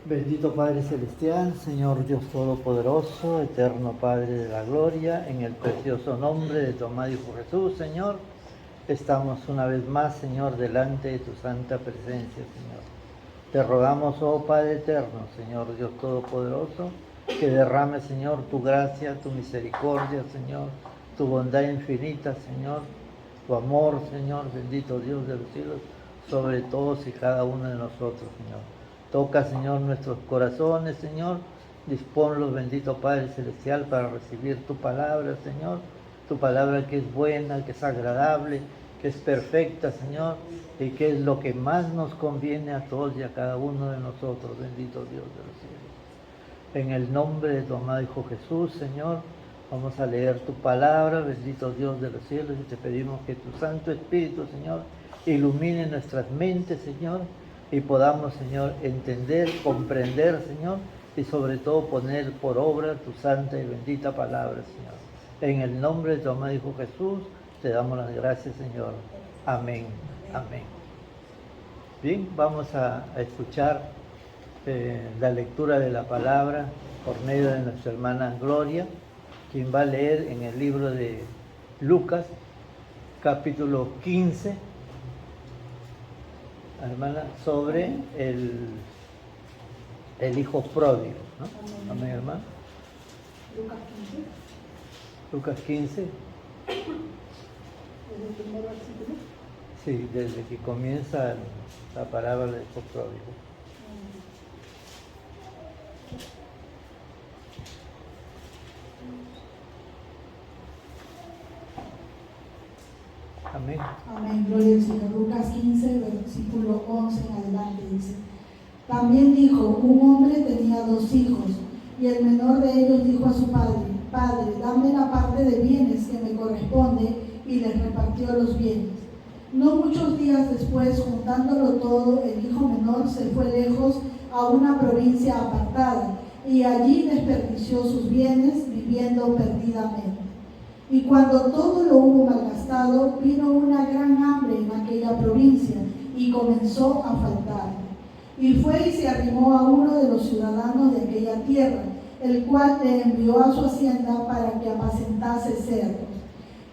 Bendito Padre Celestial, Señor Dios Todopoderoso, eterno Padre de la Gloria, en el precioso nombre de tu amado Hijo Jesús, Señor, estamos una vez más, Señor, delante de tu santa presencia, Señor. Te rogamos, oh Padre eterno, Señor Dios Todopoderoso, que derrame, Señor, tu gracia, tu misericordia, Señor, tu bondad infinita, Señor, tu amor, Señor, bendito Dios de los cielos, sobre todos y cada uno de nosotros, Señor. Toca, Señor, nuestros corazones, Señor. Disponlos, bendito Padre Celestial, para recibir tu palabra, Señor. Tu palabra que es buena, que es agradable, que es perfecta, Señor, y que es lo que más nos conviene a todos y a cada uno de nosotros, bendito Dios de los cielos. En el nombre de tu amado Hijo Jesús, Señor, vamos a leer tu palabra, bendito Dios de los cielos, y te pedimos que tu Santo Espíritu, Señor, ilumine nuestras mentes, Señor, y podamos, Señor, entender, comprender, Señor, y sobre todo poner por obra tu santa y bendita palabra, Señor. En el nombre de tu amado Hijo Jesús, te damos las gracias, Señor. Amén. Amén. Bien, vamos a escuchar la lectura de la palabra por medio de nuestra hermana Gloria, quien va a leer en el libro de Lucas, capítulo 15, hermana, sobre el hijo pródigo, ¿no? Amén, hermano. Lucas 15. Lucas 15. Desde el primer versículo. Sí, desde que comienza la parábola del hijo pródigo. Amén. Amén, gloria al Señor. Lucas 15, versículo 11 en adelante dice: También dijo, un hombre tenía 2 hijos, y el menor de ellos dijo a su padre: Padre, dame la parte de bienes que me corresponde, y les repartió los bienes. No muchos días después, juntándolo todo, el hijo menor se fue lejos a una provincia apartada, y allí desperdició sus bienes, viviendo perdidamente. Y cuando todo lo hubo malgastado, vino una gran hambre en aquella provincia, y comenzó a faltar. Y fue y se arrimó a uno de los ciudadanos de aquella tierra, el cual le envió a su hacienda para que apacentase cerdos.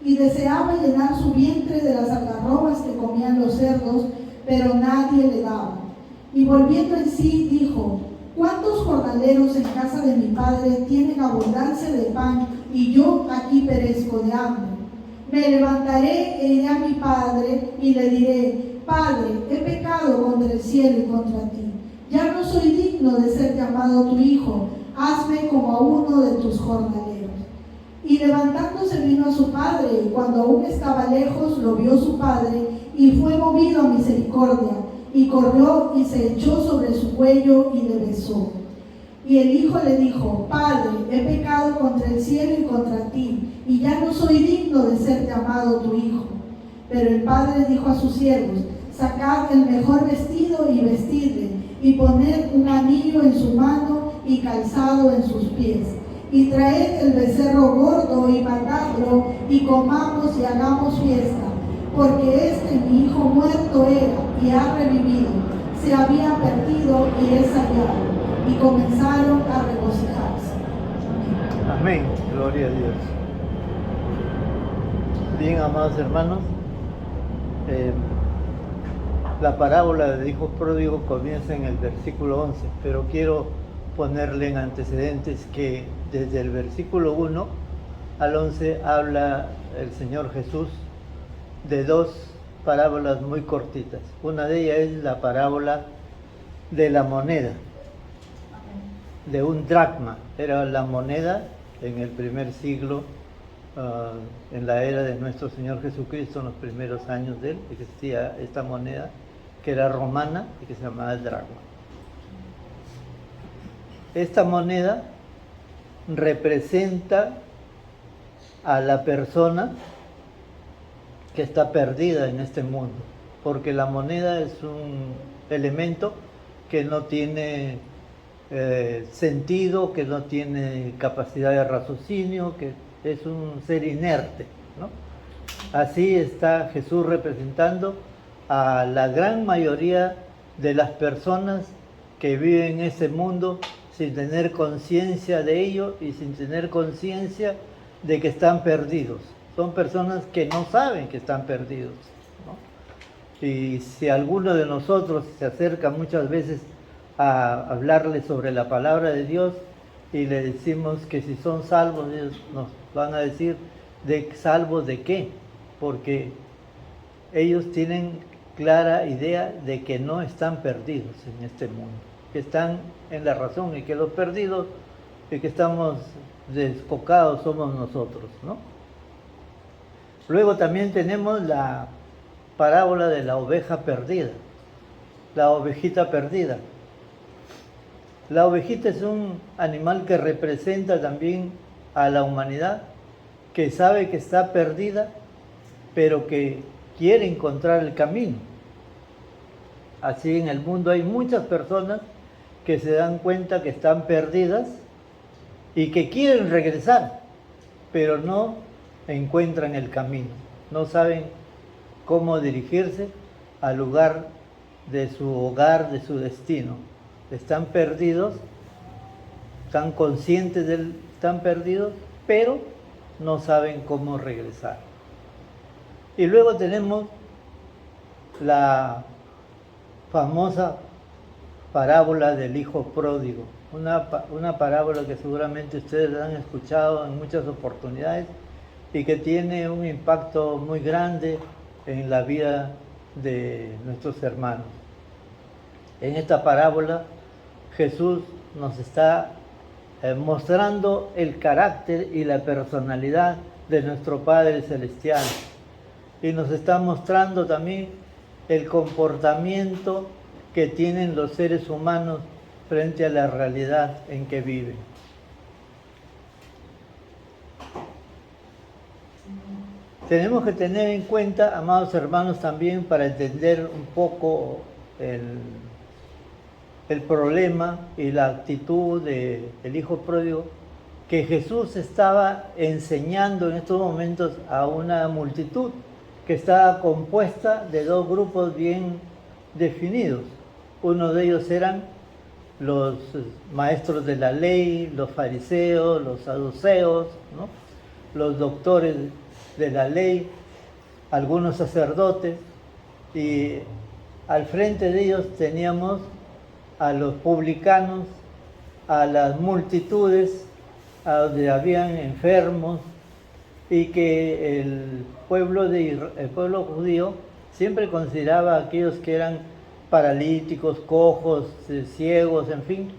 Y deseaba llenar su vientre de las algarrobas que comían los cerdos, pero nadie le daba. Y volviendo en sí, dijo: ¿Cuántos jornaleros en casa de mi padre tienen abundancia de pan, y yo aquí perezco de hambre? Me levantaré e iré a mi padre y le diré: Padre, he pecado contra el cielo y contra ti. Ya no soy digno de ser llamado tu hijo. Hazme como a uno de tus jornaleros. Y levantándose vino a su padre, y cuando aún estaba lejos lo vio su padre, y fue movido a misericordia, y corrió y se echó sobre su cuello y le besó. Y el hijo le dijo: Padre, he pecado contra el cielo y contra ti, y ya no soy digno de ser llamado tu hijo. Pero el padre dijo a sus siervos: Sacad el mejor vestido y vestidle, y poned un anillo en su mano y calzado en sus pies. Y traed el becerro gordo y matadlo, y comamos y hagamos fiesta, porque mi hijo muerto era y ha revivido, se había perdido y es hallado. Y comenzaron a regocijarse. Amén. Gloria a Dios. Bien, amados hermanos, la parábola del hijo pródigo comienza en el versículo 11, pero quiero ponerle en antecedentes que desde el versículo 1 al 11 habla el Señor Jesús de 2 parábolas muy cortitas. Una de ellas es la parábola de la moneda, de un dracma. Era la moneda en el primer siglo, en la era de nuestro Señor Jesucristo, en los primeros años de él, existía esta moneda que era romana y que se llamaba el dracma. Esta moneda representa a la persona que está perdida en este mundo, porque la moneda es un elemento que no tiene sentido, que no tiene capacidad de raciocinio, que es un ser inerte, ¿no? Así está Jesús representando a la gran mayoría de las personas que viven en ese mundo sin tener conciencia de ello y sin tener conciencia de que están perdidos. Son personas que no saben que están perdidos, ¿no? Y si alguno de nosotros se acerca muchas veces a hablarle sobre la palabra de Dios y le decimos que si son salvos, ellos nos van a decir, ¿salvos de qué? Porque ellos tienen clara idea de que no están perdidos en este mundo, que están en la razón y que los perdidos y que estamos descocados somos nosotros, ¿no? Luego también tenemos la parábola de la oveja perdida, la ovejita perdida. La ovejita es un animal que representa también a la humanidad, que sabe que está perdida, pero que quiere encontrar el camino. Así en el mundo hay muchas personas que se dan cuenta que están perdidas y que quieren regresar, pero no encuentran el camino, no saben cómo dirigirse al lugar de su hogar, de su destino. Están perdidos, están conscientes de que están perdidos, pero no saben cómo regresar. Y luego tenemos la famosa parábola del hijo pródigo, una parábola que seguramente ustedes la han escuchado en muchas oportunidades y que tiene un impacto muy grande en la vida de nuestros hermanos. En esta parábola Jesús nos está mostrando el carácter y la personalidad de nuestro Padre Celestial y nos está mostrando también el comportamiento que tienen los seres humanos frente a la realidad en que viven. Tenemos que tener en cuenta, amados hermanos, también para entender un poco el problema y la actitud del hijo pródigo, que Jesús estaba enseñando en estos momentos a una multitud que estaba compuesta de dos grupos bien definidos. Uno de ellos eran los maestros de la ley, los fariseos, los saduceos, ¿no? Los doctores de la ley, algunos sacerdotes, y al frente de ellos teníamos a los publicanos, a las multitudes, a donde habían enfermos, y que el pueblo judío siempre consideraba a aquellos que eran paralíticos, cojos, ciegos, en fin,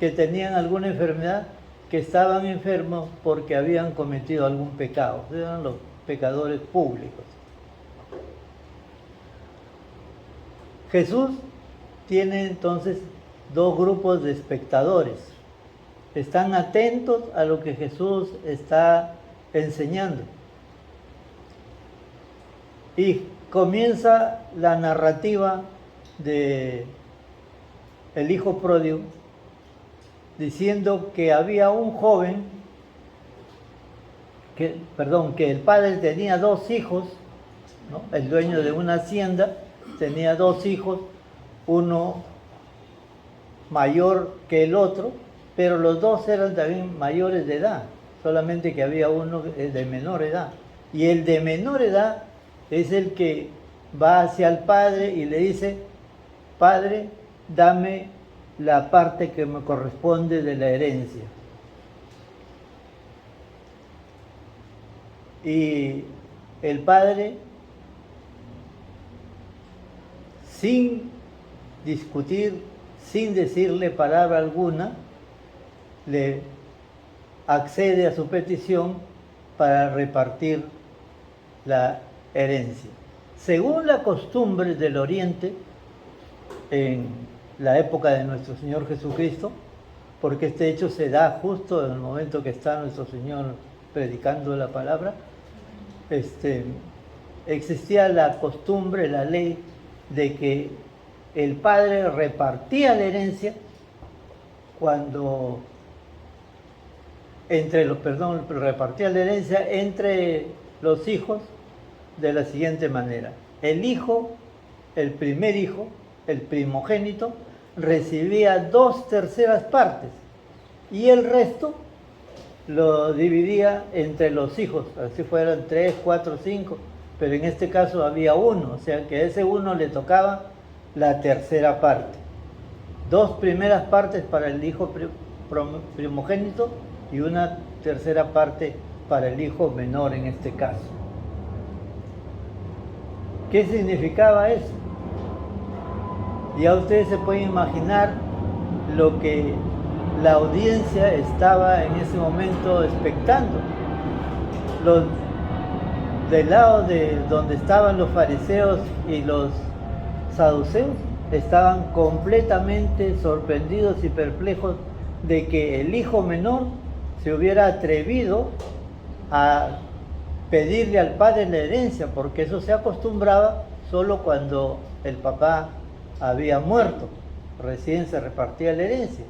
que tenían alguna enfermedad, que estaban enfermos porque habían cometido algún pecado. Eran los pecadores públicos. Jesús tiene entonces dos grupos de espectadores. Están atentos a lo que Jesús está enseñando. Y comienza la narrativa de el hijo pródigo diciendo que había un joven, que el padre tenía dos hijos, ¿no? El dueño de una hacienda tenía dos hijos, uno mayor que el otro, pero los dos eran también mayores de edad, solamente que había uno de menor edad. Y el de menor edad es el que va hacia el padre y le dice: Padre, dame la parte que me corresponde de la herencia. Y el padre, sin discutir, sin decirle palabra alguna, le accede a su petición para repartir la herencia. Según la costumbre del Oriente, en la época de nuestro Señor Jesucristo, porque este hecho se da justo en el momento que está nuestro Señor predicando la palabra, existía la costumbre, la ley, de que el padre repartía la herencia repartía la herencia entre los hijos de la siguiente manera: el primer hijo, el primogénito, recibía 2/3 partes y el resto lo dividía entre los hijos, así fueran 3, 4, 5, pero en este caso había uno, o sea que a ese uno le tocaba la 1/3 parte. 2 primeras partes para el hijo primogénito y una 1/3 parte para el hijo menor en este caso. ¿Qué significaba eso? Ya ustedes se pueden imaginar lo que la audiencia estaba en ese momento expectando. Del lado de donde estaban los fariseos y los saduceos estaban completamente sorprendidos y perplejos de que el hijo menor se hubiera atrevido a pedirle al padre la herencia, porque eso se acostumbraba solo cuando el papá había muerto, recién se repartía la herencia.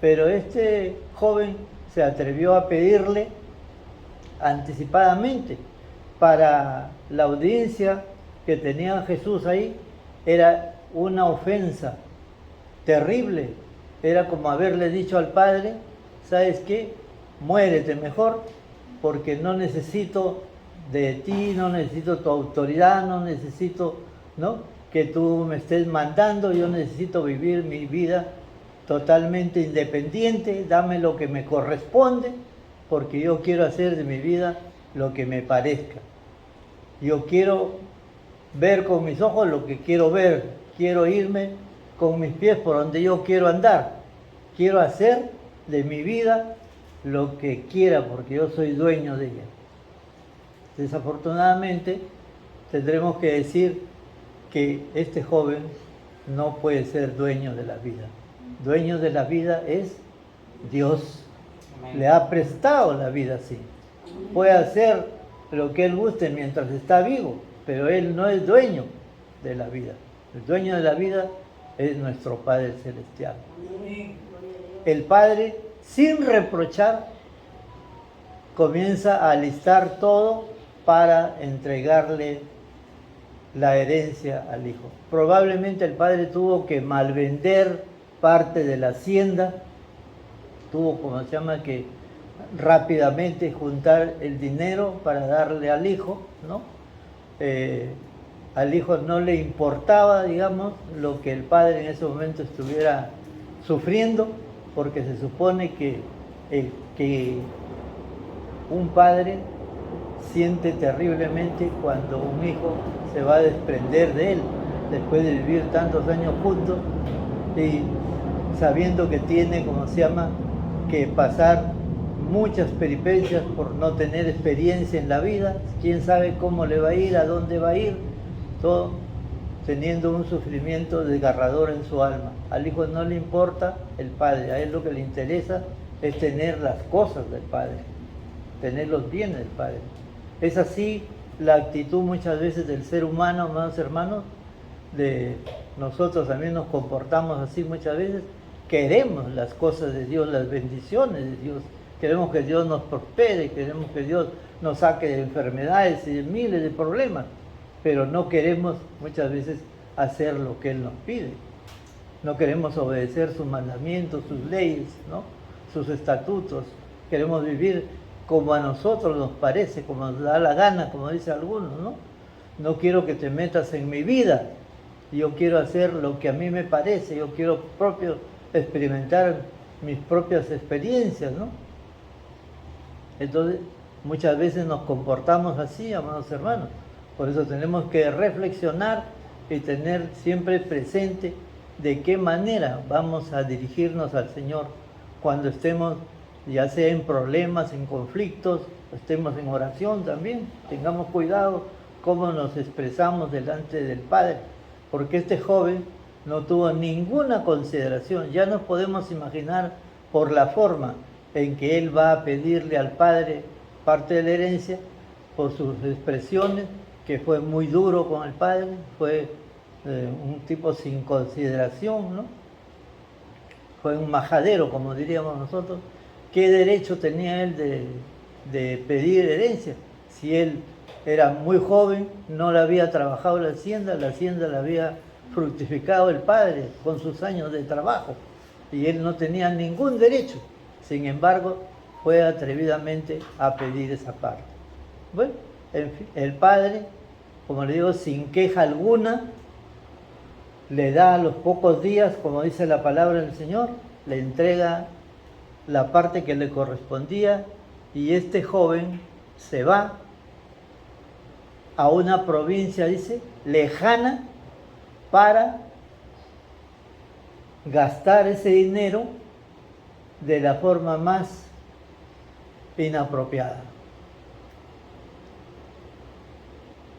Pero este joven se atrevió a pedirle anticipadamente. Para la audiencia que tenía Jesús ahí, era una ofensa terrible. Era como haberle dicho al padre: ¿sabes qué? Muérete mejor, porque no necesito de ti, no necesito tu autoridad, no necesito, ¿no?, que tú me estés mandando. Yo necesito vivir mi vida totalmente independiente, dame lo que me corresponde, porque yo quiero hacer de mi vida lo que me parezca. Yo quiero ver con mis ojos lo que quiero ver, quiero irme con mis pies por donde yo quiero andar, quiero hacer de mi vida lo que quiera, porque yo soy dueño de ella. Desafortunadamente, tendremos que decir que este joven no puede ser dueño de la vida. Dueño de la vida es Dios. Le ha prestado la vida así. Puede hacer lo que él guste mientras está vivo, pero él no es dueño de la vida. El dueño de la vida es nuestro Padre Celestial. El Padre, sin reprochar, comienza a alistar todo para entregarle la herencia al hijo. Probablemente el padre tuvo que malvender parte de la hacienda, tuvo, como se llama, que rápidamente juntar el dinero para darle al hijo, ¿no? Al hijo no le importaba, digamos, lo que el padre en ese momento estuviera sufriendo, porque se supone que un padre siente terriblemente cuando un hijo se va a desprender de él después de vivir tantos años juntos y sabiendo que tiene, como se llama, que pasar muchas peripecias por no tener experiencia en la vida, quién sabe cómo le va a ir, a dónde va a ir, todo teniendo un sufrimiento desgarrador en su alma. Al hijo no le importa el padre, a él lo que le interesa es tener las cosas del padre, tener los bienes del padre. Es así la actitud muchas veces del ser humano, amados hermanos. De nosotros también nos comportamos así muchas veces. Queremos las cosas de Dios, las bendiciones de Dios. Queremos que Dios nos prospere, queremos que Dios nos saque de enfermedades y de miles de problemas. Pero no queremos muchas veces hacer lo que Él nos pide. No queremos obedecer sus mandamientos, sus leyes, ¿no?, sus estatutos. Queremos vivir como a nosotros nos parece, como nos da la gana, como dice algunos, ¿no? No quiero que te metas en mi vida, yo quiero hacer lo que a mí me parece, yo quiero experimentar mis propias experiencias, ¿no? Entonces, muchas veces nos comportamos así, amados hermanos. Por eso tenemos que reflexionar y tener siempre presente de qué manera vamos a dirigirnos al Señor cuando estemos, ya sea en problemas, en conflictos, estemos en oración también. Tengamos cuidado cómo nos expresamos delante del Padre, porque este joven no tuvo ninguna consideración. Ya nos podemos imaginar por la forma en que él va a pedirle al Padre parte de la herencia, por sus expresiones, que fue muy duro con el Padre, fue un tipo sin consideración, ¿no? Fue un majadero, como diríamos nosotros. ¿Qué derecho tenía él de pedir herencia? Si él era muy joven, no le había trabajado la hacienda le había fructificado el padre con sus años de trabajo y él no tenía ningún derecho. Sin embargo, fue atrevidamente a pedir esa parte. Bueno, en fin, el padre, como le digo, sin queja alguna, le da a los pocos días, como dice la palabra del Señor, le entrega la parte que le correspondía y este joven se va a una provincia, dice, lejana, para gastar ese dinero de la forma más inapropiada.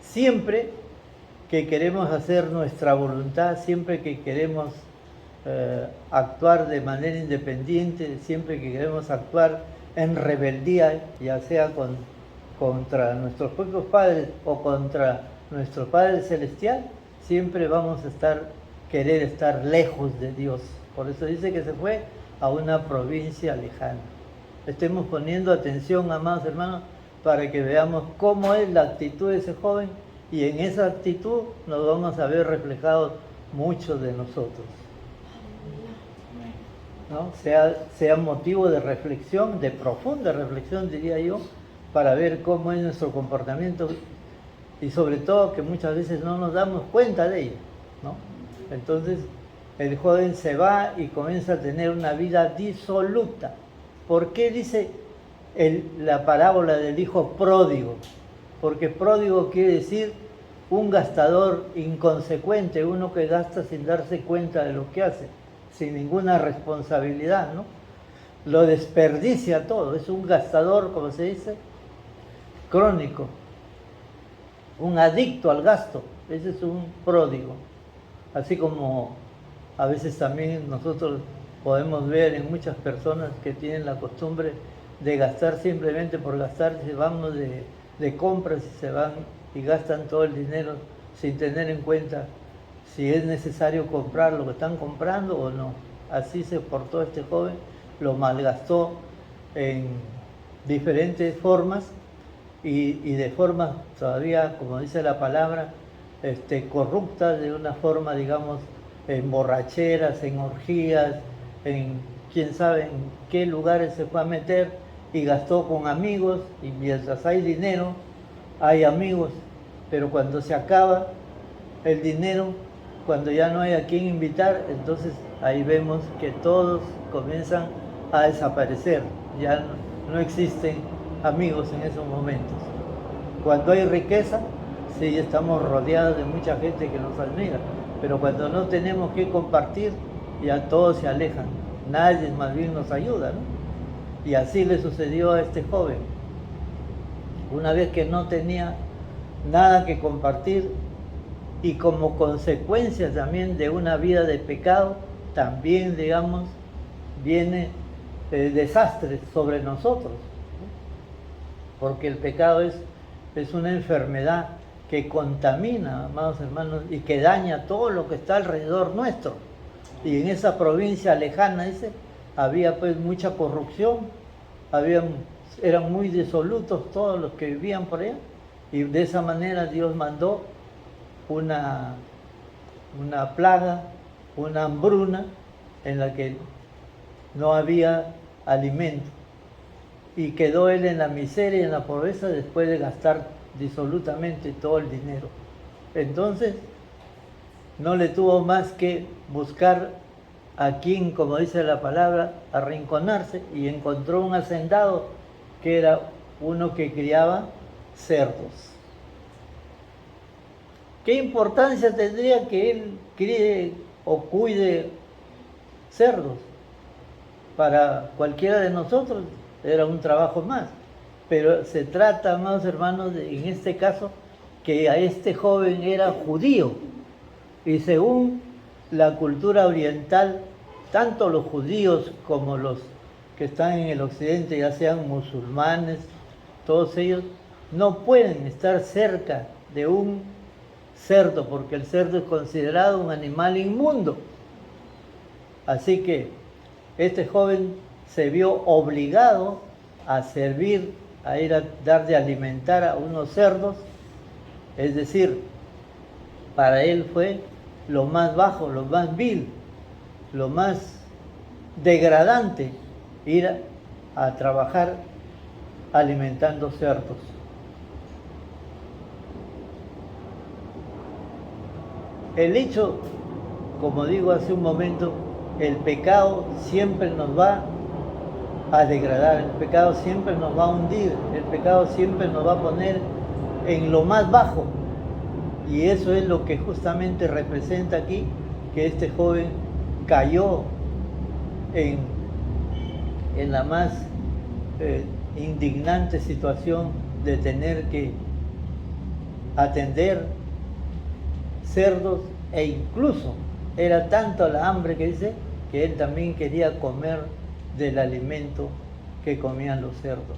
Siempre que queremos hacer nuestra voluntad, siempre que queremos actuar de manera independiente, siempre que queremos actuar en rebeldía, ya sea contra nuestros propios padres o contra nuestro Padre Celestial, siempre vamos a querer estar lejos de Dios. Por eso dice que se fue a una provincia lejana. Estemos poniendo atención, amados hermanos, para que veamos cómo es la actitud de ese joven y en esa actitud nos vamos a ver reflejados muchos de nosotros, ¿no? Sea motivo de reflexión, de profunda reflexión, diría yo, para ver cómo es nuestro comportamiento y sobre todo que muchas veces no nos damos cuenta de ello, ¿no? Entonces el joven se va y comienza a tener una vida disoluta. ¿Por qué dice la parábola del hijo pródigo? Porque pródigo quiere decir un gastador inconsecuente, uno que gasta sin darse cuenta de lo que hace, sin ninguna responsabilidad, ¿no? Lo desperdicia todo, es un gastador, como se dice, crónico, un adicto al gasto, ese es un pródigo. Así como a veces también nosotros podemos ver en muchas personas que tienen la costumbre de gastar simplemente por gastar, se van de compras y se van y gastan todo el dinero sin tener en cuenta si es necesario comprar lo que están comprando o no. Así se portó este joven, lo malgastó en diferentes formas y de formas todavía, como dice la palabra, corruptas, de una forma, digamos, en borracheras, en orgías, en quién sabe en qué lugares se fue a meter y gastó con amigos, y mientras hay dinero, hay amigos, pero cuando se acaba el dinero, cuando ya no hay a quién invitar, entonces ahí vemos que todos comienzan a desaparecer, ya no existen amigos en esos momentos. Cuando hay riqueza, sí, estamos rodeados de mucha gente que nos admira, pero cuando no tenemos que compartir, ya todos se alejan, nadie más bien nos ayuda, ¿no? Y así le sucedió a este joven. Una vez que no tenía nada que compartir y como consecuencia también de una vida de pecado, también, digamos, viene desastres sobre nosotros, ¿no? Porque el pecado es una enfermedad que contamina, amados hermanos, y que daña todo lo que está alrededor nuestro. Y en esa provincia lejana, dice, había pues mucha corrupción, eran muy disolutos todos los que vivían por allá, y de esa manera Dios mandó una plaga, una hambruna en la que no había alimento, y quedó él en la miseria y en la pobreza después de gastar disolutamente todo el dinero. Entonces no le tuvo más que buscar a quien, como dice la palabra, arrinconarse, y encontró un hacendado que era uno que criaba cerdos. ¿Qué importancia tendría que él críe o cuide cerdos? Para cualquiera de nosotros era un trabajo más, pero se trata, amados hermanos, en este caso, que a este joven era judío, y según la cultura oriental, tanto los judíos como los que están en el occidente, ya sean musulmanes, todos ellos no pueden estar cerca de un cerdo, porque el cerdo es considerado un animal inmundo. Así que este joven se vio obligado a servir, a ir a dar de alimentar a unos cerdos, es decir, para él fue lo más bajo, lo más vil, lo más degradante, ir a trabajar alimentando cerdos. El hecho, como digo hace un momento, el pecado siempre nos va a degradar, el pecado siempre nos va a hundir, el pecado siempre nos va a poner en lo más bajo. Y eso es lo que justamente representa aquí, que este joven cayó en la más indignante situación de tener que atender cerdos, e incluso era tanto la hambre que dice que él también quería comer del alimento que comían los cerdos.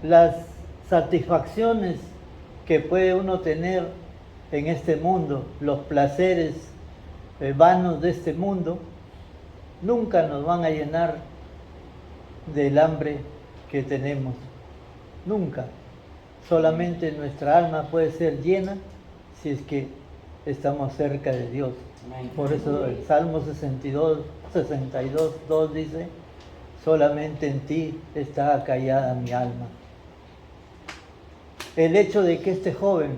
Las satisfacciones que puede uno tener en este mundo, los placeres vanos de este mundo, nunca nos van a llenar del hambre que tenemos. Nunca. Solamente nuestra alma puede ser llena si es que estamos cerca de Dios. Por eso el Salmo 62, 2 dice: solamente en ti está acallada mi alma. El hecho de que este joven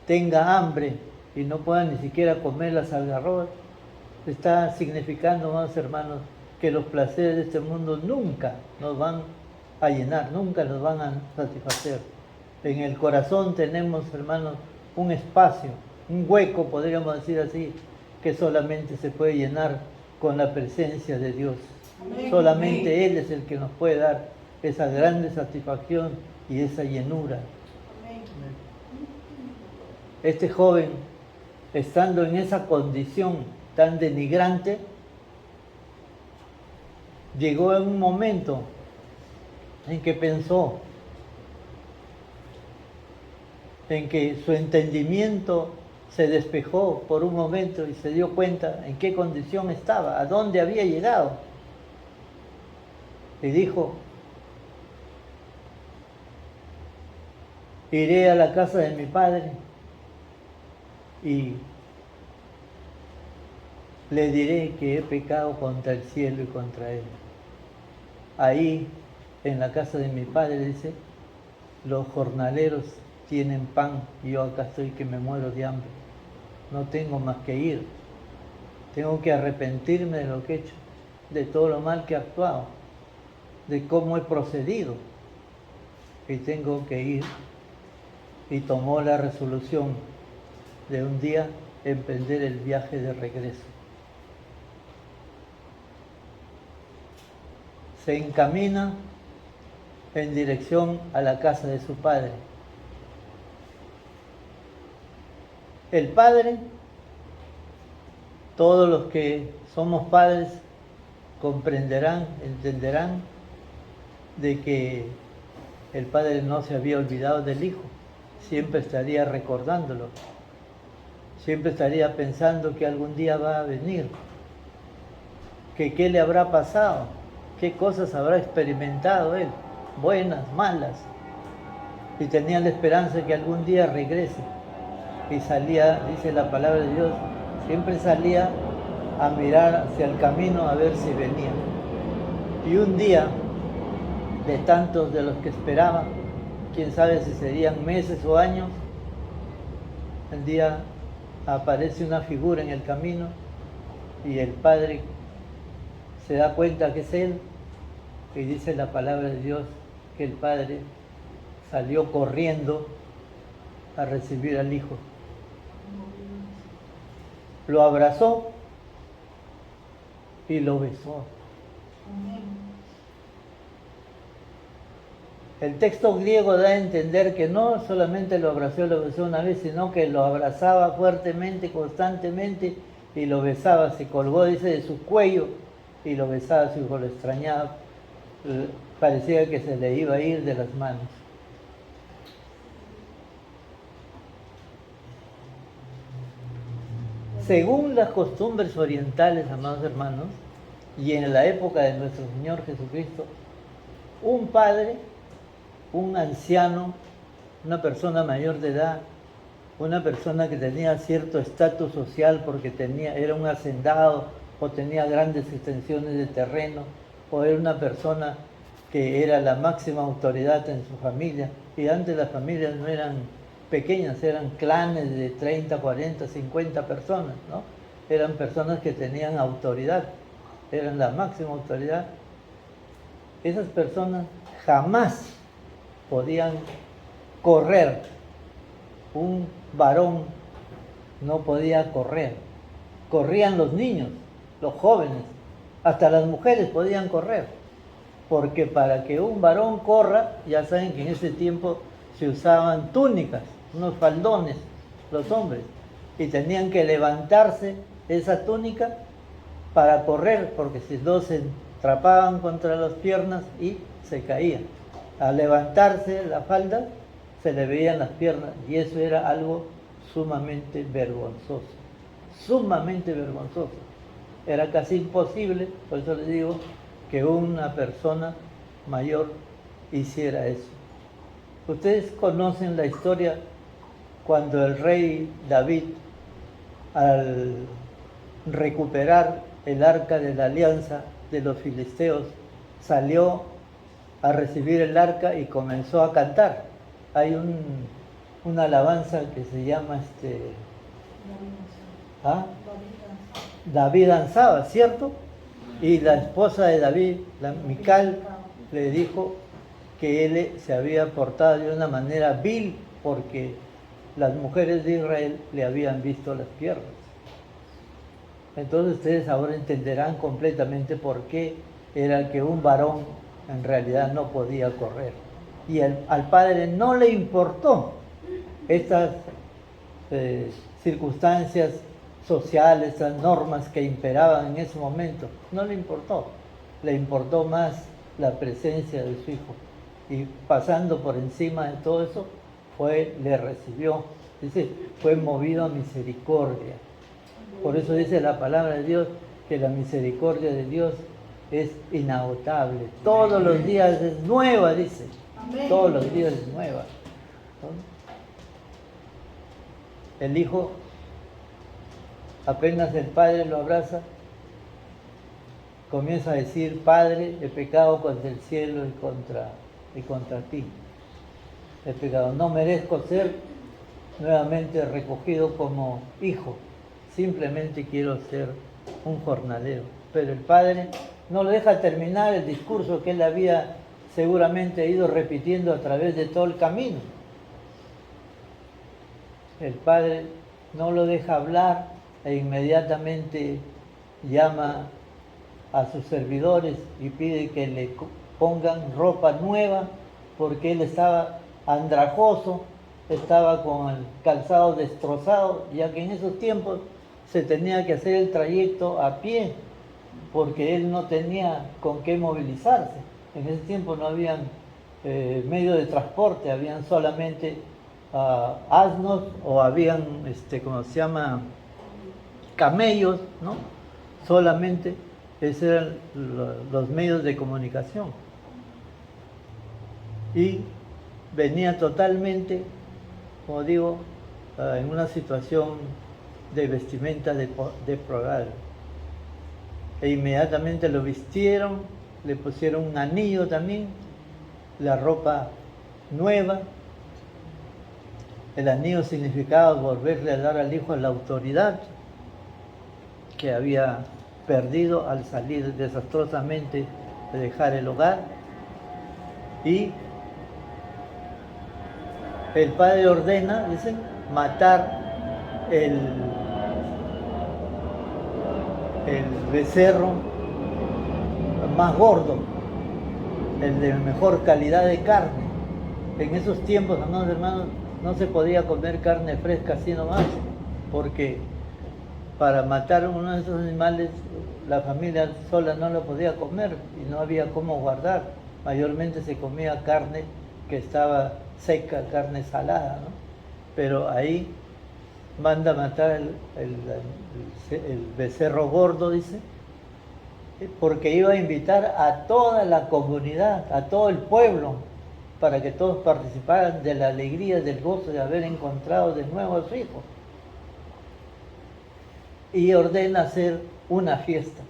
tenga hambre y no pueda ni siquiera comer las algarrobas está significando, amados hermanos, que los placeres de este mundo nunca nos van a llenar, nunca nos van a satisfacer. En el corazón tenemos, hermanos, un espacio, un hueco, podríamos decir así, que solamente se puede llenar con la presencia de Dios. Amén. Solamente Él es el que nos puede dar esa grande satisfacción y esa llenura. Amén. Este joven, estando en esa condición tan denigrante, llegó en un momento en que pensó, en que su entendimiento se despejó por un momento y se dio cuenta en qué condición estaba, a dónde había llegado. Y dijo: iré a la casa de mi padre y le diré que he pecado contra el cielo y contra él. Ahí, en la casa de mi padre, dice, los jornaleros tienen pan y yo acá estoy que me muero de hambre. No tengo más que ir. Tengo que arrepentirme de lo que he hecho, de todo lo mal que he actuado, de cómo he procedido. Y tengo que ir. Y tomó la resolución de un día emprender el viaje de regreso. Se encamina en dirección a la casa de su padre. El padre, todos los que somos padres comprenderán, entenderán de que el padre no se había olvidado del hijo, siempre estaría recordándolo, siempre estaría pensando que algún día va a venir, que qué le habrá pasado, qué cosas habrá experimentado él, buenas, malas, y tenía la esperanza de que algún día regrese. Y salía, dice la palabra de Dios, siempre salía a mirar hacia el camino a ver si venía. Y un día, de tantos de los que esperaba, quién sabe si serían meses o años, el día aparece una figura en el camino y el padre se da cuenta que es él, y dice la palabra de Dios que el padre salió corriendo a recibir al hijo. Lo abrazó y lo besó. El texto griego da a entender que no solamente lo abrazó y lo besó una vez, sino que lo abrazaba fuertemente, constantemente, y lo besaba, se colgó, dice, de su cuello y lo besaba, su hijo lo extrañaba, parecía que se le iba a ir de las manos. Según las costumbres orientales, amados hermanos, y en la época de nuestro Señor Jesucristo, un padre, un anciano, una persona mayor de edad, una persona que tenía cierto estatus social porque era un hacendado o tenía grandes extensiones de terreno, o era una persona que era la máxima autoridad en su familia. Y antes las familias no eran pequeñas, eran clanes de 30, 40, 50 personas, ¿no? Eran personas que tenían autoridad, eran la máxima autoridad. Esas personas jamás podían correr. Un varón no podía correr. Corrían los niños, los jóvenes, hasta las mujeres podían correr. Porque para que un varón corra, ya saben que en ese tiempo se usaban túnicas, unos faldones, los hombres, y tenían que levantarse esa túnica para correr, porque si no se atrapaban contra las piernas y se caían. Al levantarse la falda, se le veían las piernas, y eso era algo sumamente vergonzoso, sumamente vergonzoso. Era casi imposible, por eso les digo, que una persona mayor hiciera eso. Ustedes conocen la historia cuando el rey David, al recuperar el arca de la alianza de los filisteos, salió a recibir el arca y comenzó a cantar. Hay una alabanza que se llama David danzaba, ¿cierto? Y la esposa de David, Mical, le dijo que él se había portado de una manera vil porque las mujeres de Israel le habían visto las piernas. Entonces ustedes ahora entenderán completamente por qué era que un varón en realidad no podía correr. Y al padre no le importó estas circunstancias sociales, estas normas que imperaban en ese momento. No le importó más la presencia de su hijo. Y pasando por encima de todo eso, le recibió. Dice, fue movido a misericordia. Por eso dice la palabra de Dios que la misericordia de Dios es inagotable. Todos los días es nueva, dice. Todos los días es nueva. El hijo, apenas el padre lo abraza, comienza a decir: Padre, he pecado contra el cielo y contra ti. He pecado. No merezco ser nuevamente recogido como hijo. Simplemente quiero ser un jornalero. Pero el padre no lo deja terminar el discurso que él había seguramente ido repitiendo a través de todo el camino. El padre no lo deja hablar e inmediatamente llama a sus servidores y pide que le pongan ropa nueva porque él estaba andrajoso, estaba con el calzado destrozado, ya que en esos tiempos se tenía que hacer el trayecto a pie porque él no tenía con qué movilizarse. En ese tiempo no habían medios de transporte, habían solamente asnos o habían, ¿cómo se llama?, camellos, ¿no? Solamente esos eran los medios de comunicación. Y venía totalmente, como digo, en una situación de vestimenta deplorable. E inmediatamente lo vistieron, le pusieron un anillo también, la ropa nueva. El anillo significaba volverle a dar al hijo la autoridad que había perdido al salir desastrosamente de dejar el hogar. Y el padre ordena, dicen, matar el becerro más gordo, el de mejor calidad de carne. En esos tiempos, amados hermanos, no se podía comer carne fresca así nomás, porque para matar uno de esos animales la familia sola no lo podía comer y no había cómo guardar. Mayormente se comía carne que estaba seca, carne salada, ¿no? Pero ahí manda matar el becerro gordo, dice, porque iba a invitar a toda la comunidad, a todo el pueblo, para que todos participaran de la alegría, del gozo de haber encontrado de nuevo a su hijo. Y ordena hacer una fiesta,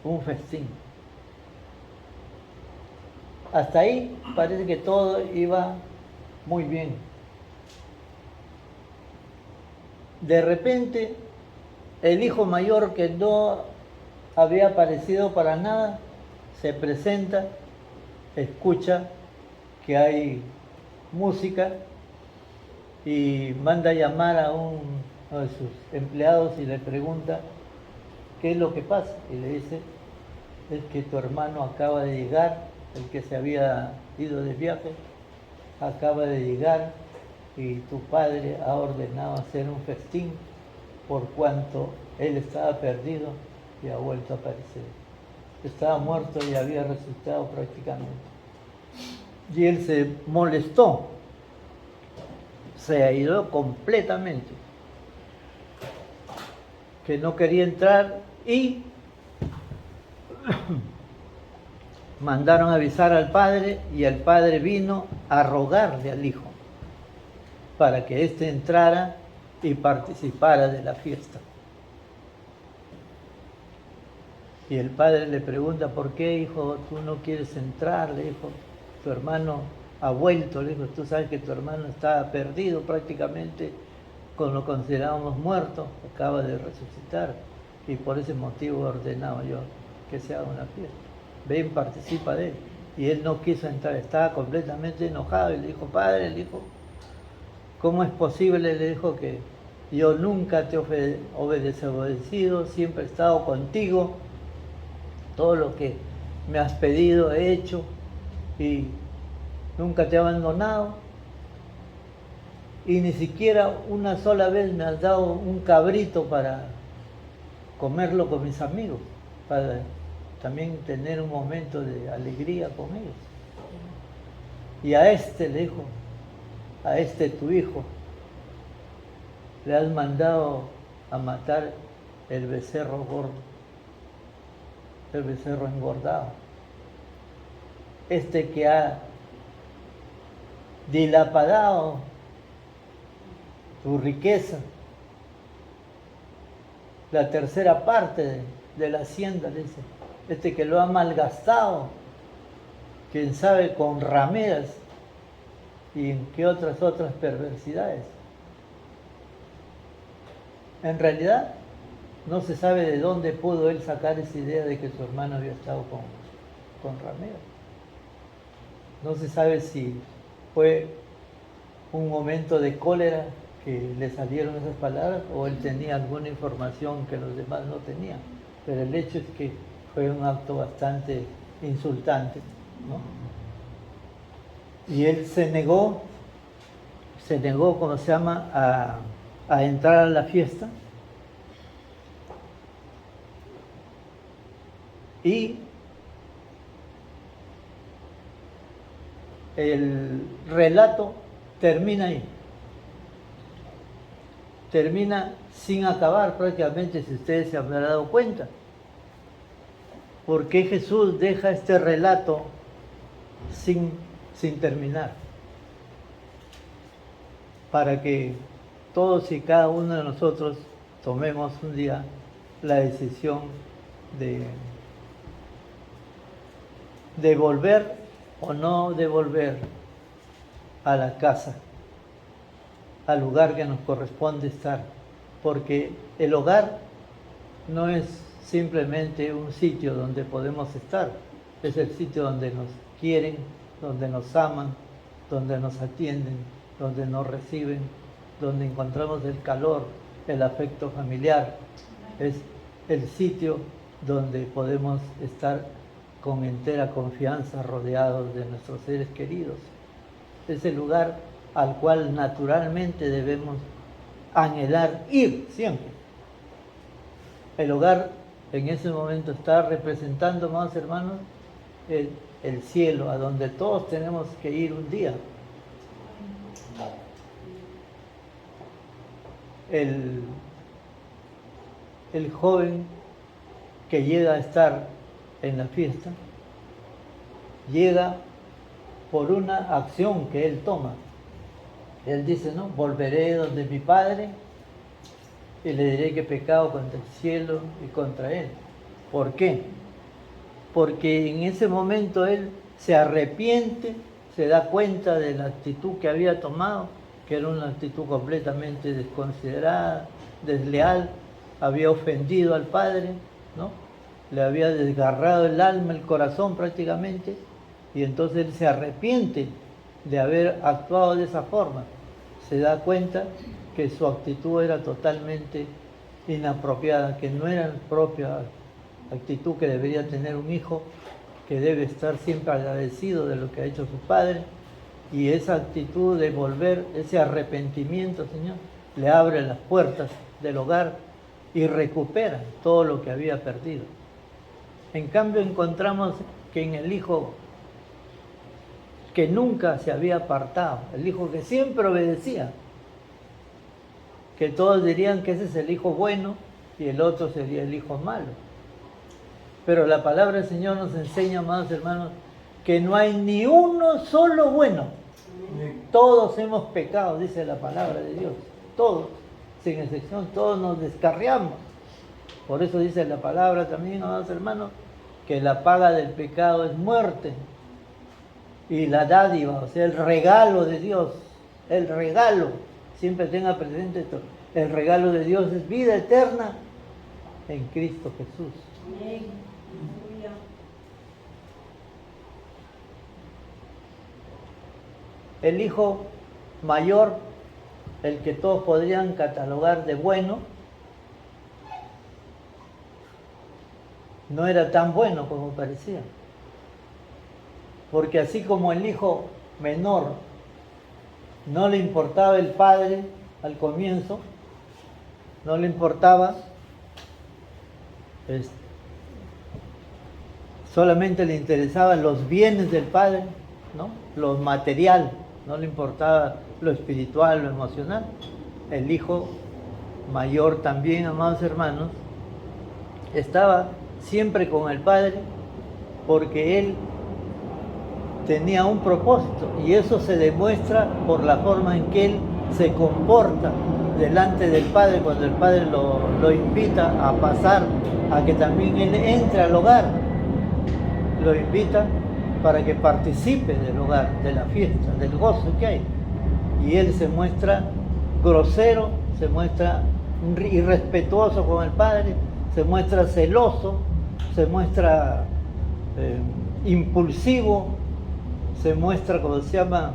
un festín. Hasta ahí parece que todo iba muy bien. De repente, el hijo mayor, que no había aparecido para nada, se presenta, escucha que hay música y manda a llamar a uno de sus empleados y le pregunta qué es lo que pasa. Y le dice, es que tu hermano acaba de llegar, el que se había ido de viaje, acaba de llegar y tu padre ha ordenado hacer un festín por cuanto él estaba perdido y ha vuelto a aparecer. Estaba muerto y había resucitado prácticamente. Y él se molestó, se aisló completamente, que no quería entrar y mandaron a avisar al padre y el padre vino a rogarle al hijo para que éste entrara y participara de la fiesta. Y el padre le pregunta, ¿por qué, hijo, tú no quieres entrar? Le dijo, tu hermano ha vuelto. Le dijo, tú sabes que tu hermano estaba perdido prácticamente, con lo considerábamos muerto, acaba de resucitar. Y por ese motivo he ordenado yo que se haga una fiesta. Ven, participa de él. Y él no quiso entrar, estaba completamente enojado. Y le dijo, padre, le dijo, ¿cómo es posible? Le dijo que yo nunca te he obedecido, siempre he estado contigo. Todo lo que me has pedido he hecho y nunca te he abandonado. Y ni siquiera una sola vez me has dado un cabrito para comerlo con mis amigos, para también tener un momento de alegría con ellos. Y a este, le dijo, a este tu hijo, le has mandado a matar el becerro gordo, el becerro engordado. Este que ha dilapidado tu riqueza, la tercera parte de la hacienda, dice, este que lo ha malgastado, quién sabe con rameras y en qué otras perversidades. En realidad, no se sabe de dónde pudo él sacar esa idea de que su hermano había estado con rameras. No se sabe si fue un momento de cólera que le salieron esas palabras o él tenía alguna información que los demás no tenían. Pero el hecho es que fue un acto bastante insultante, ¿no? Y él se negó, ¿cómo se llama?, a entrar a la fiesta. Y el relato termina ahí. Termina sin acabar prácticamente, si ustedes se habrán dado cuenta. ¿Por qué Jesús deja este relato sin terminar? Para que todos y cada uno de nosotros tomemos un día la decisión de volver o no de volver a la casa, al lugar que nos corresponde estar, porque el hogar no es simplemente un sitio donde podemos estar, es el sitio donde nos quieren, donde nos aman, donde nos atienden, donde nos reciben, donde encontramos el calor, el afecto familiar. Es el sitio donde podemos estar con entera confianza rodeados de nuestros seres queridos. Es el lugar al cual naturalmente debemos anhelar ir siempre. El hogar en ese momento está representando, más hermanos, el cielo, a donde todos tenemos que ir un día. El joven que llega a estar en la fiesta llega por una acción que él toma. Él dice, ¿no? Volveré donde mi padre y le diré que he pecado contra el cielo y contra él. ¿Por qué? Porque en ese momento él se arrepiente, se da cuenta de la actitud que había tomado, que era una actitud completamente desconsiderada, desleal, había ofendido al Padre, ¿no? Le había desgarrado el alma, el corazón prácticamente, y entonces él se arrepiente de haber actuado de esa forma. Se da cuenta que su actitud era totalmente inapropiada, que no era la propia actitud que debería tener un hijo, que debe estar siempre agradecido de lo que ha hecho su padre, y esa actitud de volver, ese arrepentimiento, Señor, le abre las puertas del hogar y recupera todo lo que había perdido. En cambio encontramos que en el hijo que nunca se había apartado, el hijo que siempre obedecía, que todos dirían que ese es el hijo bueno y el otro sería el hijo malo. Pero la palabra del Señor nos enseña, amados hermanos, que no hay ni uno solo bueno. Todos hemos pecado, dice la palabra de Dios. Todos, sin excepción, todos nos descarriamos. Por eso dice la palabra también, amados hermanos, que la paga del pecado es muerte. Y la dádiva, o sea, el regalo de Dios, el regalo, siempre tenga presente esto, el regalo de Dios es vida eterna en Cristo Jesús. Amén. El hijo mayor, el que todos podrían catalogar de bueno, no era tan bueno como parecía. Porque así como el hijo menor no le importaba el padre al comienzo, no le importaba, solamente le interesaban los bienes del padre, ¿no? Lo material, no le importaba lo espiritual, lo emocional. El hijo mayor también, amados hermanos, estaba siempre con el padre porque él tenía un propósito, y eso se demuestra por la forma en que él se comporta delante del Padre cuando el Padre lo invita a pasar, a que también él entre al hogar. Lo invita para que participe del hogar, de la fiesta, del gozo que hay. Y él se muestra grosero, se muestra irrespetuoso con el Padre, se muestra celoso, se muestra impulsivo, se muestra, como se llama,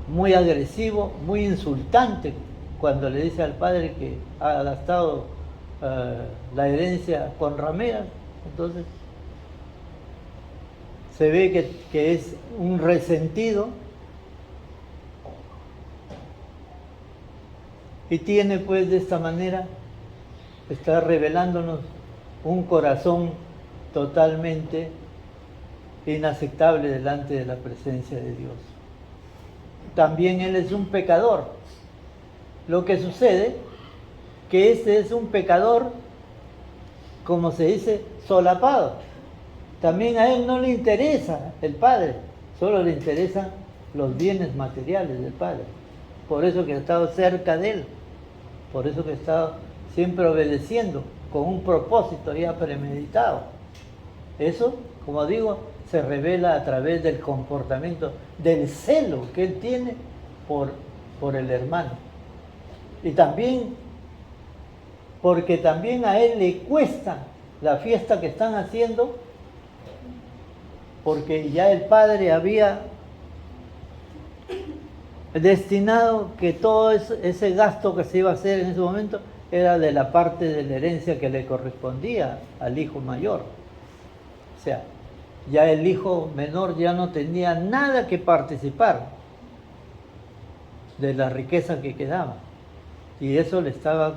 muy agresivo, muy insultante cuando le dice al padre que ha gastado la herencia con rameras. Entonces se ve que es un resentido y tiene, pues, de esta manera, está revelándonos un corazón totalmente inaceptable delante de la presencia de Dios. También él es un pecador. Lo que sucede que este es un pecador, como se dice, solapado. También a él no le interesa el Padre, solo le interesan los bienes materiales del Padre. Por eso que ha estado cerca de él, por eso que ha estado siempre obedeciendo con un propósito ya premeditado. Eso, como digo, se revela a través del comportamiento, del celo que él tiene por el hermano. Y también, porque también a él le cuesta la fiesta que están haciendo, porque ya el padre había destinado que todo ese gasto que se iba a hacer en ese momento era de la parte de la herencia que le correspondía al hijo mayor. O sea, ya el hijo menor ya no tenía nada que participar de la riqueza que quedaba. Y eso le estaba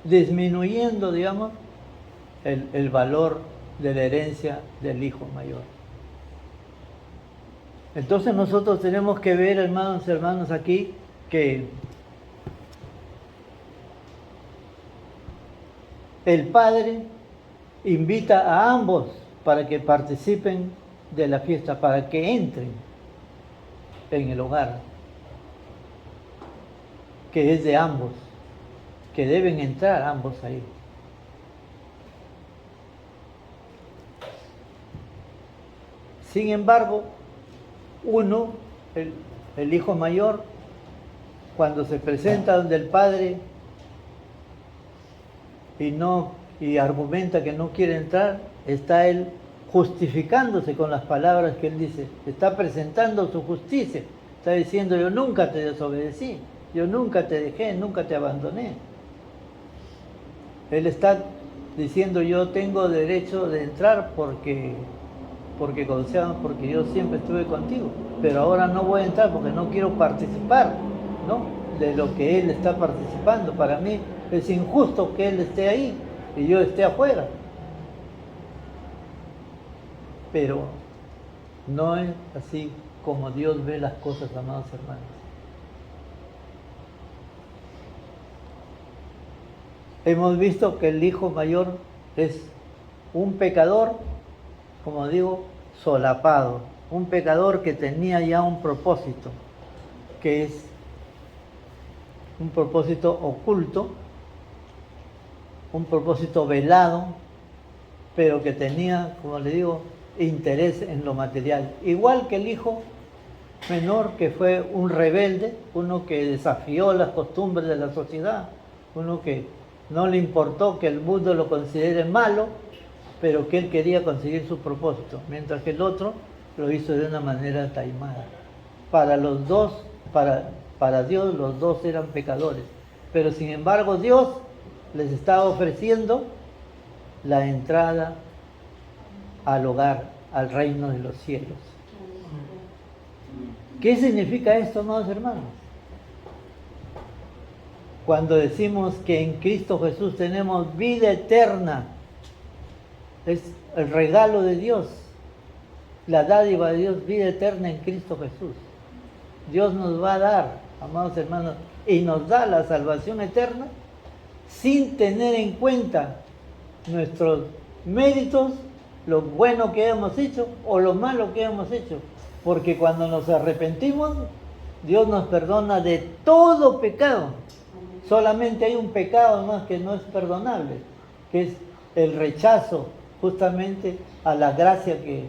disminuyendo, digamos, el valor de la herencia del hijo mayor. Entonces nosotros tenemos que ver, hermanos, aquí que el padre invita a ambos para que participen de la fiesta para que entren en el hogar, que es de ambos, que deben entrar ambos ahí. Sin embargo, uno, el hijo mayor, cuando se presenta donde el padre y argumenta que no quiere entrar, está él justificándose con las palabras que él dice, está presentando su justicia, está diciendo: yo nunca te desobedecí, yo nunca te dejé, nunca te abandoné. Él está diciendo: yo tengo derecho de entrar porque yo siempre estuve contigo, pero ahora no voy a entrar porque no quiero participar, ¿no?, de lo que él está participando. Para mí es injusto que él esté ahí y yo esté afuera. Pero no es así como Dios ve las cosas, amados hermanos. Hemos visto que el hijo mayor es un pecador, como digo, solapado, un pecador que tenía ya un propósito, que es un propósito oculto, un propósito velado, pero que tenía, como le digo, interés en lo material. Igual que el hijo menor, que fue un rebelde, uno que desafió las costumbres de la sociedad, uno que no le importó que el mundo lo considere malo, pero que él quería conseguir su propósito, mientras que el otro lo hizo de una manera taimada. Para los dos, para Dios, los dos eran pecadores, pero sin embargo Dios les estaba ofreciendo la entrada al hogar, al reino de los cielos. ¿Qué significa esto, amados hermanos? Cuando decimos que en Cristo Jesús tenemos vida eterna, es el regalo de Dios, la dádiva de Dios, vida eterna en Cristo Jesús. Dios nos va a dar, amados hermanos, y nos da la salvación eterna sin tener en cuenta nuestros méritos, lo bueno que hemos hecho o lo malo que hemos hecho. Porque cuando nos arrepentimos, Dios nos perdona de todo pecado. Solamente hay un pecado más que no es perdonable, que es el rechazo justamente a la gracia que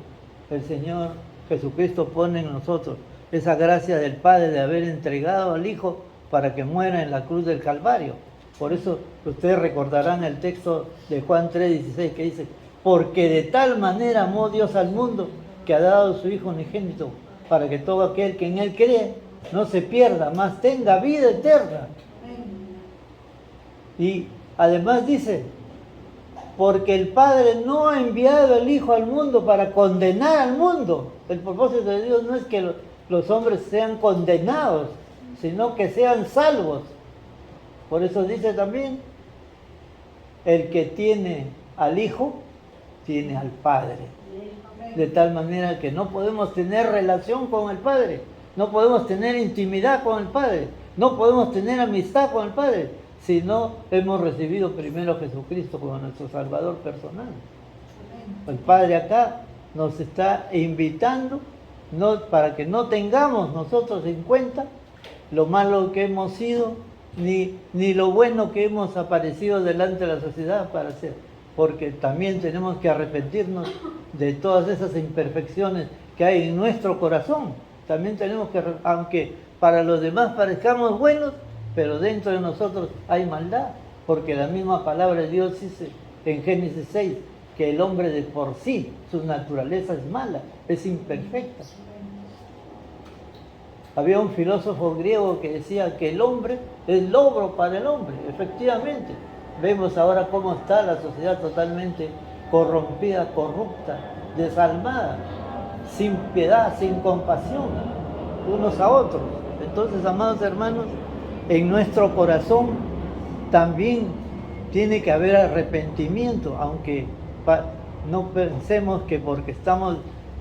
el Señor Jesucristo pone en nosotros. Esa gracia del Padre de haber entregado al Hijo para que muera en la cruz del Calvario. Por eso ustedes recordarán el texto de Juan 3:16 que dice: porque de tal manera amó Dios al mundo que ha dado a su Hijo unigénito, para que todo aquel que en Él cree no se pierda, mas tenga vida eterna. Y además dice: porque el Padre no ha enviado al Hijo al mundo para condenar al mundo. El propósito de Dios no es que los hombres sean condenados, sino que sean salvos. Por eso dice también: el que tiene al Hijo, tiene al Padre. De tal manera que no podemos tener relación con el Padre, no podemos tener intimidad con el Padre, no podemos tener amistad con el Padre, si no hemos recibido primero a Jesucristo como nuestro Salvador personal. El Padre acá nos está invitando para que no tengamos nosotros en cuenta lo malo que hemos sido, ni lo bueno que hemos aparecido delante de la sociedad para hacer, porque también tenemos que arrepentirnos de todas esas imperfecciones que hay en nuestro corazón. También tenemos que, aunque para los demás parezcamos buenos, pero dentro de nosotros hay maldad, porque la misma palabra de Dios dice en Génesis 6 que el hombre de por sí, su naturaleza es mala, es imperfecta. Había un filósofo griego que decía que el hombre es logro para el hombre. Efectivamente, vemos ahora cómo está la sociedad totalmente corrompida, corrupta, desalmada, sin piedad, sin compasión, unos a otros. Entonces, amados hermanos, en nuestro corazón también tiene que haber arrepentimiento, aunque no pensemos que porque estamos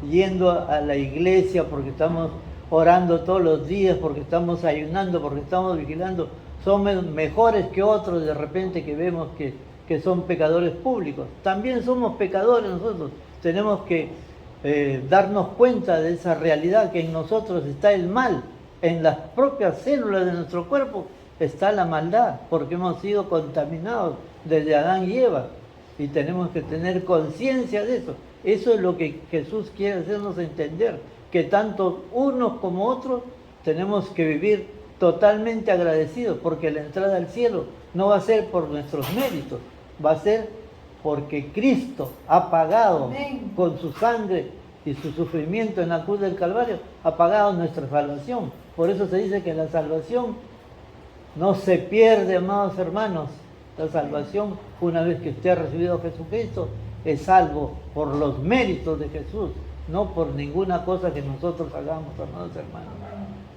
yendo a la iglesia, porque estamos orando todos los días, porque estamos ayunando, porque estamos vigilando, somos mejores que otros de repente que vemos que son pecadores públicos. También somos pecadores nosotros. Tenemos que darnos cuenta de esa realidad que en nosotros está el mal, en las propias células de nuestro cuerpo está la maldad, porque hemos sido contaminados desde Adán y Eva y tenemos que tener conciencia de eso. Eso es lo que Jesús quiere hacernos entender, que tanto unos como otros tenemos que vivir totalmente agradecidos, porque la entrada al cielo no va a ser por nuestros méritos, va a ser porque Cristo ha pagado Amén. con su sangre y su sufrimiento en la cruz del Calvario, ha pagado nuestra salvación. Por eso se dice que la salvación no se pierde, amados hermanos. La salvación, una vez que usted ha recibido a Jesucristo, es salvo por los méritos de Jesús, no por ninguna cosa que nosotros hagamos, amados hermanos.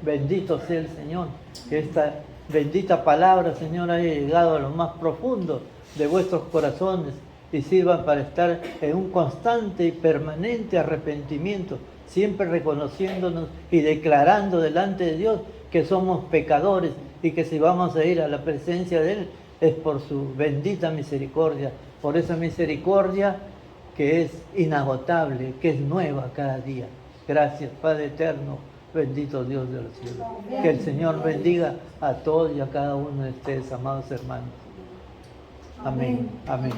Bendito sea el Señor, que esta bendita palabra, Señor, haya llegado a lo más profundo de vuestros corazones y sirvan para estar en un constante y permanente arrepentimiento, siempre reconociéndonos y declarando delante de Dios que somos pecadores y que si vamos a ir a la presencia de Él es por su bendita misericordia, por esa misericordia que es inagotable, que es nueva cada día. Gracias, Padre eterno, bendito Dios de los cielos. Que el Señor bendiga a todos y a cada uno de ustedes, amados hermanos. Amén. Amén.